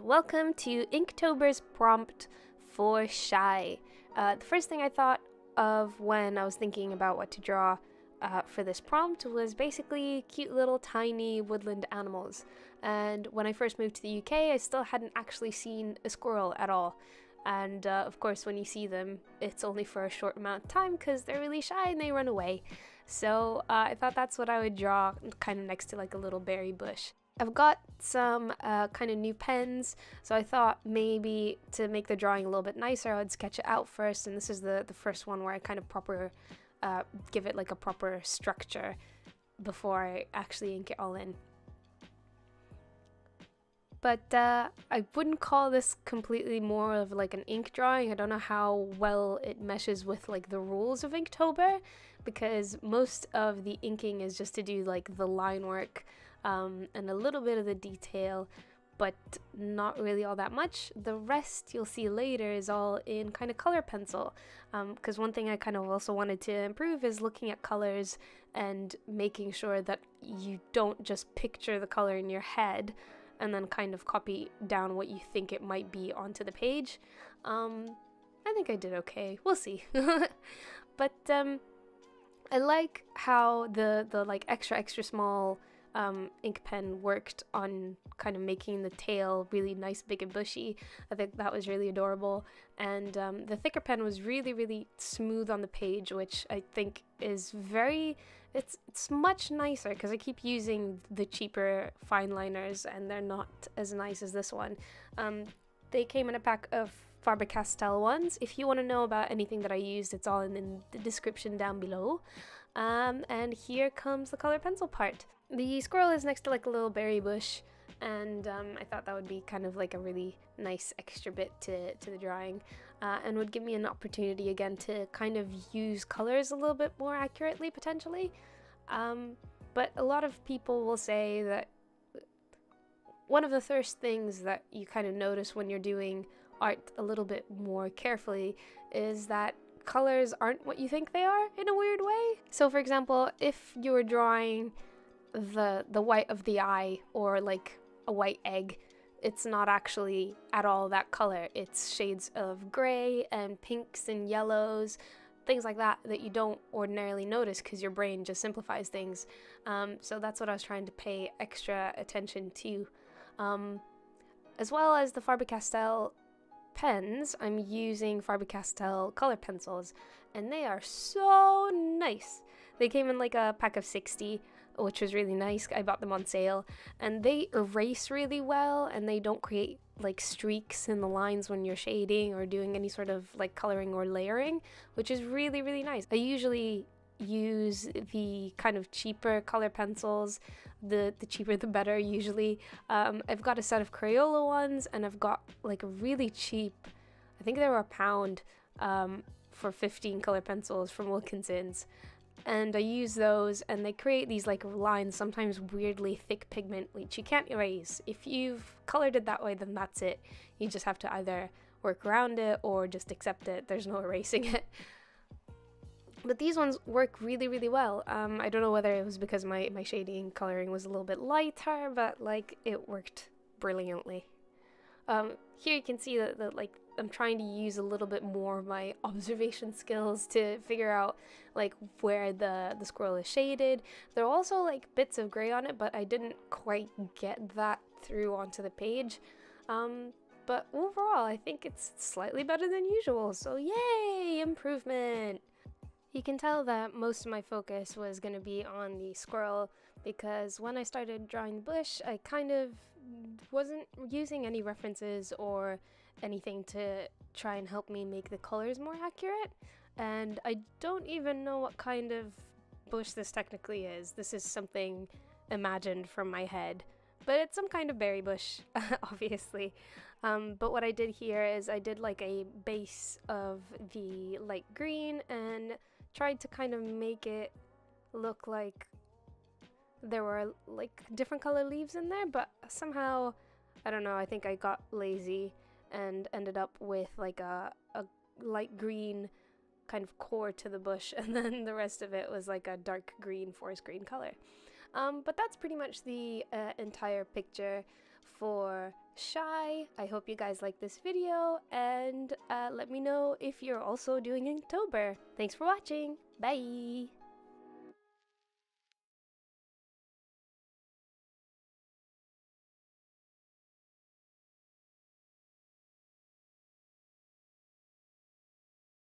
welcome to Inktober's prompt for Shy. The first thing I thought of when I was thinking about what to draw for this prompt was basically cute little tiny woodland animals. And when I first moved to the UK, I still hadn't actually seen a squirrel at all. And of course, when you see them, it's only for a short amount of time because they're really shy and they run away. So I thought that's what I would draw kind of next to like a little berry bush. I've got some kind of new pens, so I thought maybe to make the drawing a little bit nicer, I would sketch it out first, and this is the first one where I kind of give it like a proper structure before I actually ink it all in. But I wouldn't call this completely more of like an ink drawing. I don't know how well it meshes with like the rules of Inktober, because most of the inking is just to do like the line work and a little bit of the detail, but not really all that much. The rest you'll see later is all in kind of color pencil, because one thing I kind of also wanted to improve is looking at colors and making sure that you don't just picture the color in your head and then kind of copy down what you think it might be onto the page. I think I did okay. We'll see. But I like how the like extra small ink pen worked on kind of making the tail really nice, big and bushy. I think that was really adorable. And the thicker pen was really smooth on the page, which I think is it's much nicer, because I keep using the cheaper fine liners and they're not as nice as this one. They came in a pack of Faber Castell ones. If you want to know about anything that I used, it's all in the description down below. And here comes the color pencil part. The squirrel is next to like a little berry bush, and I thought that would be kind of like a really nice extra bit to the drawing, and would give me an opportunity again to kind of use colors a little bit more accurately potentially. But a lot of people will say that one of the first things that you kind of notice when you're doing art a little bit more carefully is that colors aren't what you think they are in a weird way. So for example, if you're drawing the white of the eye or like a white egg, it's not actually at all that color. It's shades of gray and pinks and yellows, things like that you don't ordinarily notice because your brain just simplifies things. So that's what I was trying to pay extra attention to. As well as the Faber Castell pens, I'm using Faber Castell color pencils, and they are so nice. They came in like a pack of 60, which was really nice. I bought them on sale, and they erase really well, and they don't create like streaks in the lines when you're shading or doing any sort of like coloring or layering, which is really nice. I usually use the kind of cheaper color pencils. The cheaper the better usually. I've got a set of Crayola ones, and I've got like a really cheap, I think they were £1 for 15 color pencils from Wilkinson's, and I use those, and they create these like lines, sometimes weirdly thick pigment, which you can't erase. If you've colored it that way, then that's it. You just have to either work around it or just accept it. There's no erasing it. But these ones work really well. I don't know whether it was because my shading coloring was a little bit lighter, but like it worked brilliantly. Here you can see that like I'm trying to use a little bit more of my observation skills to figure out like where the squirrel is shaded. There are also like bits of gray on it, but I didn't quite get that through onto the page. But overall, I think it's slightly better than usual, so yay, improvement! You can tell that most of my focus was going to be on the squirrel, because when I started drawing the bush, I kind of wasn't using any references or anything to try and help me make the colors more accurate, and I don't even know what kind of bush this technically is. This is something imagined from my head, but it's some kind of berry bush, obviously. But what I did here is I did like a base of the light green and tried to kind of make it look like there were like different color leaves in there, but somehow, I don't know, I think I got lazy and ended up with like a light green kind of core to the bush, and then the rest of it was like a dark green, forest green color. But that's pretty much the entire picture. for Shy. I hope you guys like this video, and let me know if you're also doing Inktober. Thanks for watching. Bye!